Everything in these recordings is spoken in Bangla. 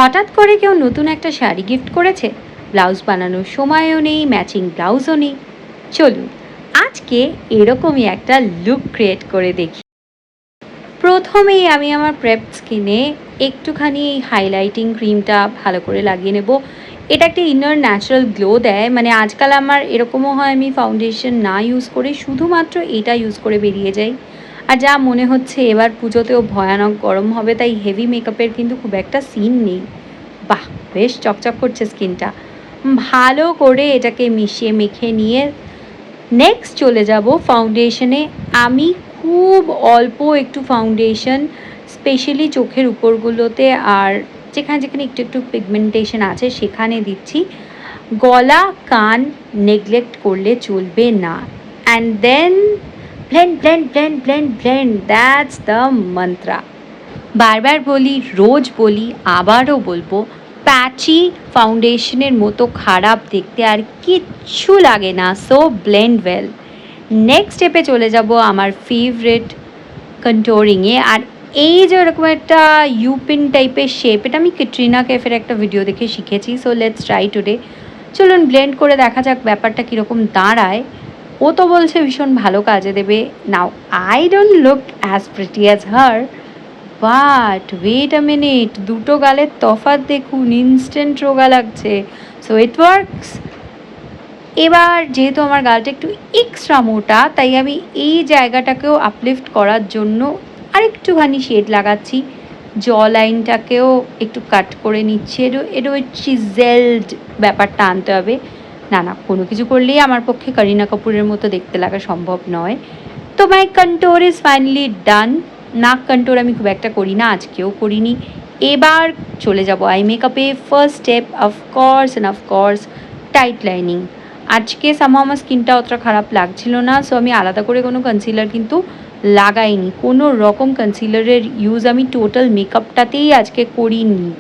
হঠাৎ করে কেউ নতুন একটা শাড়ি গিফট করেছে, ব্লাউজ বানানোর সময়ও নেই, ম্যাচিং ব্লাউজও নেই। চলুন আজকে এরকমই একটা লুক ক্রিয়েট করে দেখি। প্রথমেই আমি আমার প্রেপ স্কিনে একটুখানি এই হাইলাইটিং ক্রিমটা ভালো করে লাগিয়ে নেব। এটা একটা ইনার ন্যাচারাল গ্লো দেয়, মানে আজকাল আমার এরকমও হয় আমি ফাউন্ডেশন না ইউজ করে শুধুমাত্র এটা ইউজ করে বেরিয়ে যাই। আর যা মনে হচ্ছে এবার পুজোতেও ভয়ানক গরম হবে, তাই হেভি মেকআপের কিন্তু খুব একটা সিন নেই। বাহ, বেশ চকচক করছে স্কিনটা। ভালো করে এটাকে মিশিয়ে মেখে নিয়ে নেক্সট চলে যাব ফাউন্ডেশনে। আমি খুব অল্প একটু ফাউন্ডেশন স্পেশালি চোখের উপরগুলোতে আর যেখানে যেখানে একটু একটু পিগমেন্টেশন আছে সেখানে দিচ্ছি। গলা কান নেগলেক্ট করলে চলবে না। And then blend blend blend blend blend, that's the mantra. বারবার বলি, রোজ বলি, আবারও বলবো, প্যাচি ফাউন্ডেশনের মতো খারাপ দেখতে আর কিচ্ছু লাগে না। So blend well. নেক্সট স্টেপে চলে যাব আমার ফেভারিট কন্ট্যুরিংয়ে। আর এই যে এরকম একটা ইউপিন টাইপের শেপ, এটা আমি ক্যাটরিনা কাইফের একটা ভিডিও দেখে শিখেছি। So let's try today. চলুন ব্লেন্ড করে দেখা যাক ব্যাপারটা কীরকম দাঁড়ায়। ও তো বলছে ভীষণ ভালো কাজে দেবে। Now I don't look as pretty as her, but wait a minute, দুটো গালের তফাৎ দেখুন, ইনস্ট্যান্ট রোগা লাগছে। So it works. এবার যেহেতু আমার গালটা একটু এক্সট্রা মোটা, তাই আমি এই জায়গাটাকেও আপলিফট করার জন্য আরেকটুখানি শেড লাগাচ্ছি। জ লাইনটাকেও একটু কাট করে নিচ্ছি। এটা ওই চিজেলড ব্যাপারটা আনতে হবে। না কোনো কিছু করলেই আমার পক্ষে করিনা কাপুরের মতো দেখতে লাগা সম্ভব নয়। তো মাই কন্ট্যুর ইজ ফাইনালি ডান। নাক কন্ট্যুর আমি খুব একটা করি না, আজকেও করিনি। এবার চলে যাব আই মেকআপে। First step of course tight lining. আজকে সামহাও আমার স্কিনটা অতটা খারাপ লাগছিল না, সো আমি আলাদা করে কোনো কনসিলার কিন্তু লাগাইনি। কোনো রকম কনসিলারের ইউজ আমি টোটাল মেকআপটাতেই আজকে করিনি।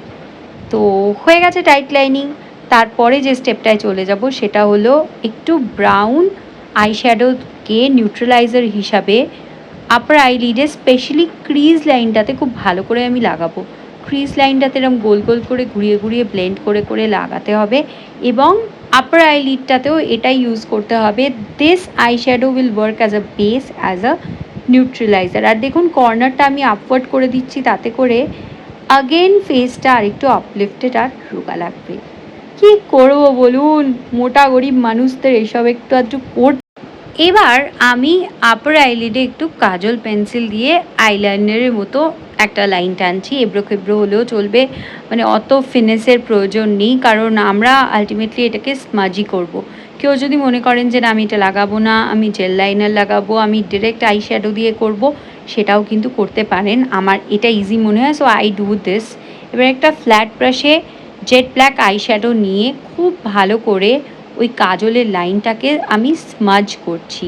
তো হয়ে গেছে টাইট লাইনিং। তারপরে যে স্টেপটায় চলে যাব সেটা হলো একটু ব্রাউন আইশ্যাডোকে নিউট্রালাইজার হিসাবে আপার আইলিডে স্পেশালি ক্রিজ লাইনটাতে খুব ভালো করে আমি লাগাবো। ক্রিজ লাইনটাতে এরকম গোল গোল করে ঘুরিয়ে ঘুরিয়ে ব্লেন্ড করে করে লাগাতে হবে এবং আপার আইলিডটাতেও এটাই ইউজ করতে হবে। This eyeshadow will work as a base, as a neutraliser. আর দেখুন কর্নারটা আমি আপওয়ার্ড করে দিচ্ছি, তাতে করে আগেন ফেসটা আরেকটু আপলিফটেড আর রোগা লাগবে। কী করবো বলুন, মোটা গরিব মানুষদের এসব একটু আধটু করতে। এবার আমি আপার আইলিডে একটু কাজল পেন্সিল দিয়ে আইলাইনারের মতো একটা লাইন টানছি। এবড়ো খেবড়ো হলেও চলবে, মানে অত ফিনিশের প্রয়োজন নেই, কারণ আমরা আলটিমেটলি এটাকে স্মাজি করব। কেউ যদি মনে করেন যে না আমি এটা লাগাবো না, আমি জেল লাইনার লাগাবো, আমি ডিরেক্ট আই শ্যাডো দিয়ে করব, সেটাও কিন্তু করতে পারেন। আমার এটা ইজি মনে হয়, সো আই ডু দিস। এবার একটা ফ্ল্যাট ব্রাশে জেট ব্ল্যাক আই শ্যাডো নিয়ে খুব ভালো করে ওই কাজলের লাইনটাকে আমি স্মাজ করছি।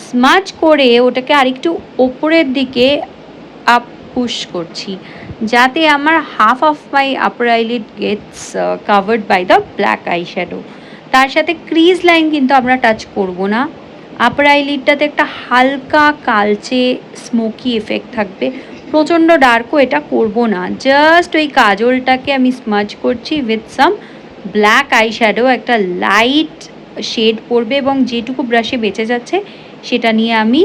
স্মাজ করে ওটাকে আরেকটু ওপরের দিকে আপ পুশ করছি, যাতে আমার half of my upper eyelid gets covered by the black eye shadow. তার সাথে ক্রিজ লাইন কিন্তু আমরা টাচ করব না। আপার আইলিডটাতে একটা হালকা কালচে স্মোকি এফেক্ট থাকবে, প্রচণ্ড ডার্কও এটা করব না। জাস্ট ওই কাজলটাকে আমি স্মাজ করছি with some black eye shadow, একটা লাইট শেড পড়বে এবং যেটুকু ব্রাশে বেঁচে যাচ্ছে সেটা নিয়ে আমি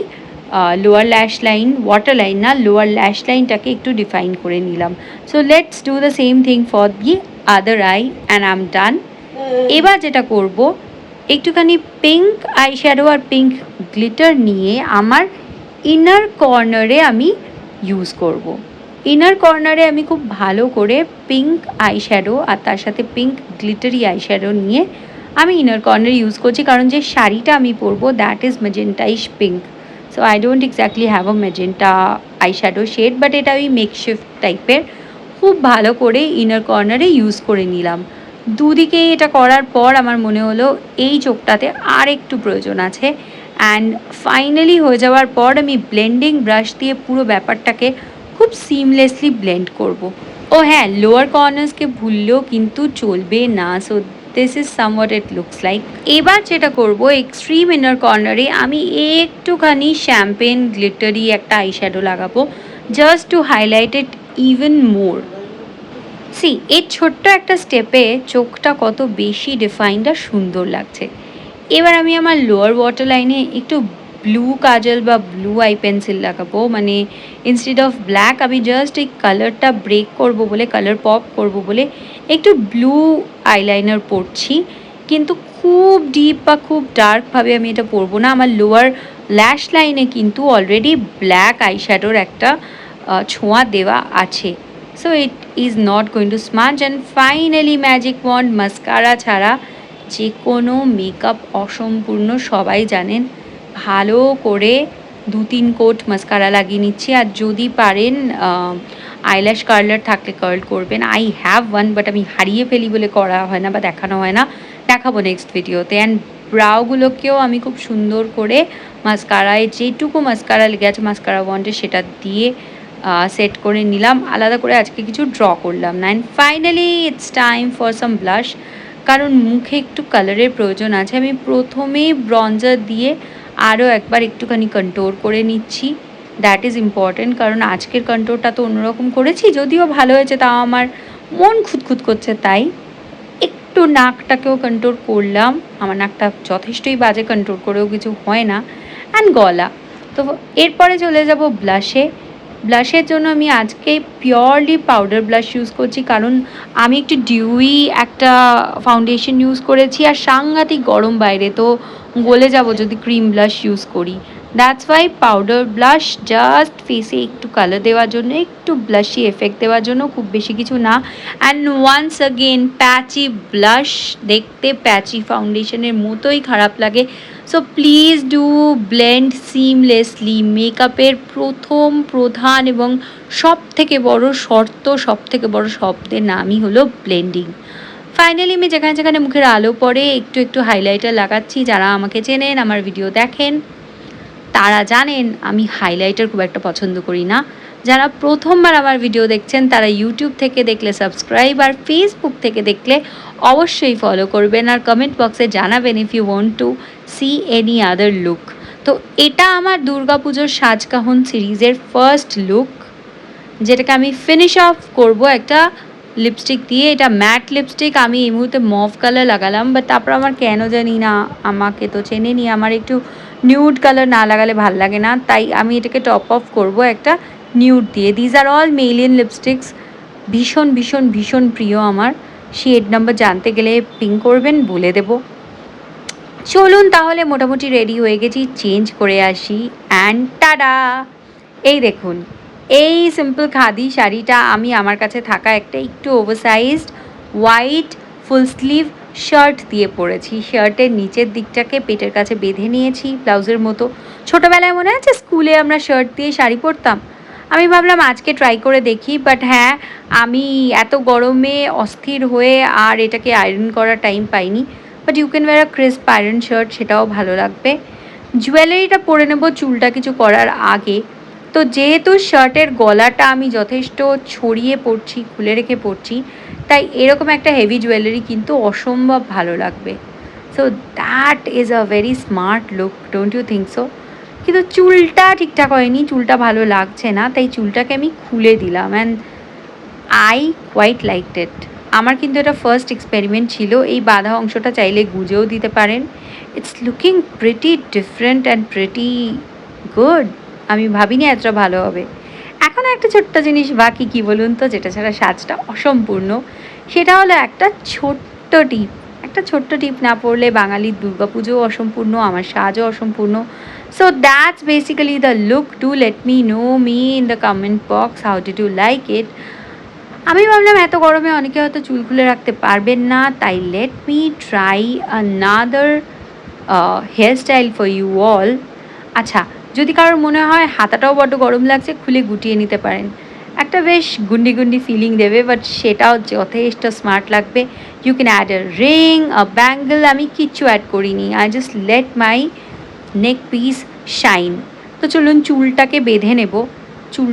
লোয়ার ল্যাশ লাইন, ওয়াটার লাইন না, লোয়ার ল্যাশ লাইনটাকে একটু ডিফাইন করে নিলাম। So let's do the same thing for the other I and I am done. এবার যেটা করব, একটুখানি পিঙ্ক আই শ্যাডো আর পিঙ্ক গ্লিটার নিয়ে আমার ইনার কর্নারে আমি ইউজ করব। ইনার কর্নারে আমি খুব ভালো করে পিঙ্ক আই শ্যাডো আর তার সাথে পিঙ্ক গ্লিটারি আই শ্যাডো নিয়ে আমি ইনার কর্নারে ইউজ করছি, কারণ যে শাড়িটা আমি পরবো that is magentaish pink. So I don't exactly have a magenta eye shadow shade, but এটা ওই মেকশিফট টাইপের। খুব ভালো করে ইনার কর্নারে ইউজ করে নিলাম। দুদিকে এটা করার পর আমার মনে হলো এই চোখটাতে আর একটু প্রয়োজন আছে। অ্যান্ড ফাইনালি হয়ে যাওয়ার পর আমি ব্লেন্ডিং ব্রাশ দিয়ে পুরো ব্যাপারটাকে খুব সিমলেসলি ব্লেন্ড করব। ও হ্যাঁ, লোয়ার কর্নার্সকে ভুললেও কিন্তু চলবে না। So this is somewhat it looks like. এবার যেটা করব, এক্সট্রিম ইনার কর্নারে আমি একটুখানি শ্যাম্পেন গ্লিটারি একটা আই শ্যাডো লাগাবো, just to highlight it even more. See এই ছোট্ট একটা স্টেপে চোখটা কত বেশি ডিফাইন্ড আর সুন্দর লাগছে। এবার আমি আমার লোয়ার ওয়াটার লাইনে একটু ব্লু কাজল বা ব্লু আই পেন্সিল লাগাবো, মানে ইনস্টেড অফ ব্ল্যাক আমি জাস্ট এই কালারটা ব্রেক করব বলে, কালার পপ করব বলে একটু ব্লু আইলাইনার পরছি। কিন্তু খুব ডিপ বা খুব ডার্কভাবে আমি এটা পরবো না। আমার লোয়ার ল্যাশ লাইনে কিন্তু অলরেডি ব্ল্যাক আইশ্যাডোর একটা ছোঁয়া দেওয়া আছে। So it is not going to smudge. And finally magic wand mascara ছাড়া যে কোনো মেকআপ অসম্পূর্ণ, সবাই জানেন। ভালো করে 2-3 কোট মাস্কারা লাগিয়ে নিচ্ছি। আর যদি পারেন আইল্যাশ কার্লার থাকলে কার্ল করবেন। আই হ্যাভ ওয়ান, বাট আমি হারিয়ে ফেলি বলে করা হয় না বা দেখানো হয় না, দেখাবো নেক্সট ভিডিওতে। অ্যান্ড ব্রাউগুলোকেও আমি খুব সুন্দর করে মাস্কারায় যেটুকু মাস্কারা লেগে আছে মাস্কারা ওয়ান্ডে সেটা দিয়ে সেট করে নিলাম। আলাদা করে আজকে কিছু ড্র করলাম না। And finally it's time for some blush, কারণ মুখে একটু কালারের প্রয়োজন আছে। আমি প্রথমেই ব্রঞ্জার দিয়ে আরও একবার একটুখানি কন্ট্রোল করে নিচ্ছি। দ্যাট ইজ ইম্পর্টেন্ট, কারণ আজকের কন্ট্রোলটা তো অন্যরকম করেছি, যদিও ভালো হয়েছে, তাও আমার মন খুঁতখুত করছে, তাই একটু নাকটাকেও কন্ট্রোল করলাম। আমার নাকটা যথেষ্টই বাজে, কন্ট্রোল করেও কিছু হয় না। অ্যান্ড গলা। তো এরপরে চলে যাব ব্লাশে। ব্লাশের জন্য আমি আজকে পিওরলি পাউডার ব্লাশ ইউজ করছি, কারণ আমি একটু ডিউই একটা ফাউন্ডেশন ইউজ করেছি আর সাংঘাতিক গরম বাইরে, তো গলে যাব যদি ক্রিম ব্লাশ ইউজ করি। That's why powder blush, just ফেসে একটু কালার দেওয়ার জন্য, একটু ব্লাশি এফেক্ট দেওয়ার জন্য, খুব বেশি কিছু না। And once again patchy blush দেখতে প্যাচি ফাউন্ডেশনের মতোই খারাপ লাগে। So please do blend seamlessly. মেকআপের প্রথম প্রধান এবং সব থেকে বড় শর্ত, সব থেকে বড় শব্দের নামই হলো ব্লেন্ডিং। ফাইনালি আমি যেখানে যেখানে মুখের আলো পড়ে একটু একটু হাইলাইটার লাগাচ্ছি। যারা আমাকে চেনেন, আমার ভিডিও দেখেন, তারা জানেন আমি হাইলাইটার খুব একটা পছন্দ করি না। যারা প্রথমবার আমার ভিডিও দেখছেন তারা ইউটিউব থেকে দেখলে সাবস্ক্রাইব, আর ফেসবুক থেকে দেখলে অবশ্যই ফলো করবেন, আর কমেন্ট বক্সে জানাবেন if you want to see any other look. তো এটা আমার দুর্গাপুজোর সাজকাহন সিরিজের ফার্স্ট লুক, যেটাকে আমি ফিনিশ অফ করব একটা লিপস্টিক দিয়ে। এটা ম্যাট লিপস্টিক, আমি এই মুহূর্তে মভ কালার লাগালাম, বাট তারপর আমার কেন জানি না, আমাকে তো চেনেনি, আমার একটু নিউড কালার না লাগালে ভাল লাগে না, তাই আমি এটাকে টপ অফ করব একটা নিউড দিয়ে। দিজ আর অল মেলিয়ান লিপস্টিক্স, ভীষণ ভীষণ ভীষণ প্রিয় আমার। শেড নাম্বার জানতে গেলে পিং করবেন, বলে দেব। চলুন তাহলে, মোটামুটি রেডি হয়ে গেছি, চেঞ্জ করে আসি। অ্যান্ড টাডা, এই দেখুন, এই সিম্পল খাদি শাড়িটা আমি আমার কাছে থাকা একটা একটু ওভারসাইজড হোয়াইট ফুল স্লিভ শার্ট দিয়ে পরেছি। শার্টের নিচের দিকটাকে পেটের কাছে বেঁধে নিয়েছি ব্লাউজের মতো। ছোটোবেলায় মনে আছে স্কুলে আমরা শার্ট দিয়ে শাড়ি পরতাম? আমি ভাবলাম আজকে ট্রাই করে দেখি, বাট হ্যাঁ, আমি এত গরমে অস্থির হয়ে আর এটাকে আয়রন করার টাইম পাইনি। But you can wear a crisp iron shirt, সেটাও ভালো লাগবে। জুয়েলারিটা পরে নেব চুলটা কিছু করার আগে। তো যেহেতু শার্টের গলাটা আমি যথেষ্ট ছড়িয়ে পরছি, খুলে রেখে পরছি, তাই এরকম একটা হেভি জুয়েলারি কিন্তু অসম্ভব ভালো লাগবে। So that is a very smart look, don't you think so? কিন্তু চুলটা ঠিকঠাক হয়নি, চুলটা ভালো লাগছে না, তাই চুলটাকে আমি খুলে দিলাম। And I quite liked it. আমার কিন্তু এটা ফার্স্ট এক্সপেরিমেন্ট ছিল। এই বাঁধা অংশটা চাইলে গুজেও দিতে পারেন। It's looking pretty different and pretty good. আমি ভাবিনি এতটা ভালো হবে। এখন একটা ছোট্ট জিনিস বাকি, কি বলুন তো, যেটা ছাড়া সাজটা অসম্পূর্ণ, সেটা হলো একটা ছোট্ট টিপ। একটা ছোট্ট টিপ না পড়লে বাঙালির দুর্গাপুজোও অসম্পূর্ণ, আমার সাজও অসম্পূর্ণ। So that's basically the look. Do let me know me in the comment box how did you like it. আমি ভাবলাম এত গরমে অনেকে হয়তো চুল খুলে রাখতে পারবেন না, তাই let me try another hairstyle for you all. আচ্ছা, যদি কারোর মনে হয় হাতাটাও বড্ড গরম লাগছে, খুলে গুটিয়ে নিতে পারেন। একটা বেশ গুন্ডি গুন্ডি ফিলিং দেবে, বাট সেটাও যথেষ্ট স্মার্ট লাগবে। You can add a ring, a bangle. আমি কিচ্ছু অ্যাড করিনি, I just let my neck piece shine. তো চলুন চুলটাকে বেঁধে নেব। চুল,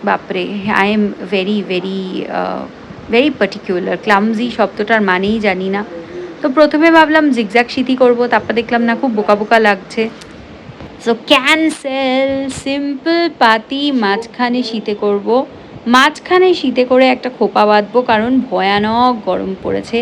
বাপরে, I am very very very particular. Clumsy শব্দটার মানেই জানি না। তো প্রথমে ভাবলাম জিগজ্যাগ সিঁথি করবো, তারপর দেখলাম না, খুব বোকা বোকা লাগছে। সো ক্যান্সেল, সিম্পল পাতি মাঝখানে শীতে করব, মাঝখানে শীতে করে একটা খোপা বাঁধবো, কারণ ভয়ানক গরম পড়েছে।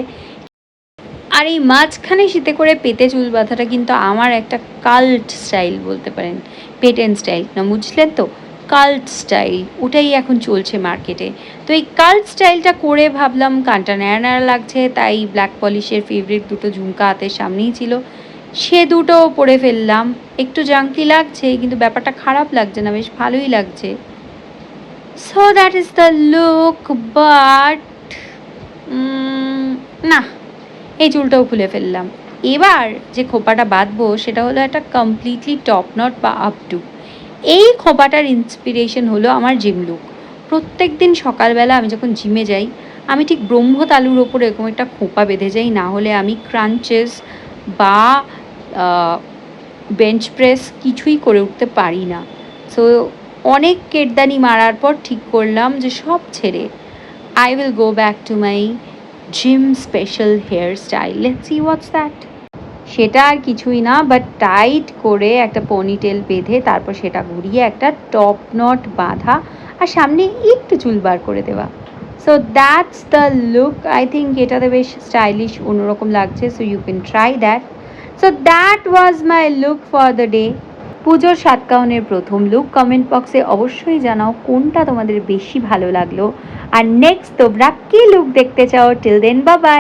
আর এই মাঝখানে শীতে করে পেতে চুল বাঁধাটা কিন্তু আমার একটা কাল্ট স্টাইল বলতে পারেন, পেটেন স্টাইল না, বুঝলেন তো? কাল্ট স্টাইল, ওটাই এখন চলছে মার্কেটে। তো এই কাল্ট স্টাইলটা করে ভাবলাম কানটা ন্যাড়া ন্যাড়া লাগছে, তাই ব্ল্যাক পলিশের ফেভারিট দুটো ঝুমকা হাতের সামনেই ছিল, সে দুটোও পরে ফেললাম। একটু জাঙ্কি লাগছে, কিন্তু ব্যাপারটা খারাপ লাগছে না, বেশ ভালোই লাগছে। So that is the look, but না, এই চুলটাও খুলে ফেললাম। এবার যে খোপাটা বাঁধবো সেটা হলো একটা কমপ্লিটলি টপ নট বা আপটু। এই খোপাটার ইন্সপিরেশন হলো আমার জিম লুক। প্রত্যেক দিন সকালবেলা আমি যখন জিমে যাই, আমি ঠিক ব্রহ্মতালুর ওপর এরকম একটা খোপা বেঁধে যাই, না হলে আমি ক্রাঞ্চেস বা বেঞ্চ প্রেস কিছুই করে উঠতে পারি না। সো অনেক কেটদানি মারার পর ঠিক করলাম যে সব ছেড়ে I will go back to my gym special hairstyle. Let's see what's that. সেটা আর কিছুই না, বাট টাইট করে একটা পনিটেল বেঁধে তারপর সেটা ঘুরিয়ে একটা টপ নট বাঁধা আর সামনে একটু চুল বার করে দেওয়া। So that's the look. I think এটাতে বেশ স্টাইলিশ অন্যরকম লাগছে, so you can try that. So that was my look for the day. পুজোর সাতকাহনের প্রথম লুক। কমেন্ট বক্সে অবশ্যই জানাও কোনটা তোমাদের বেশি ভালো লাগলো, আর নেক্সট তোমরা কী লুক দেখতে চাও। Till then, bye by.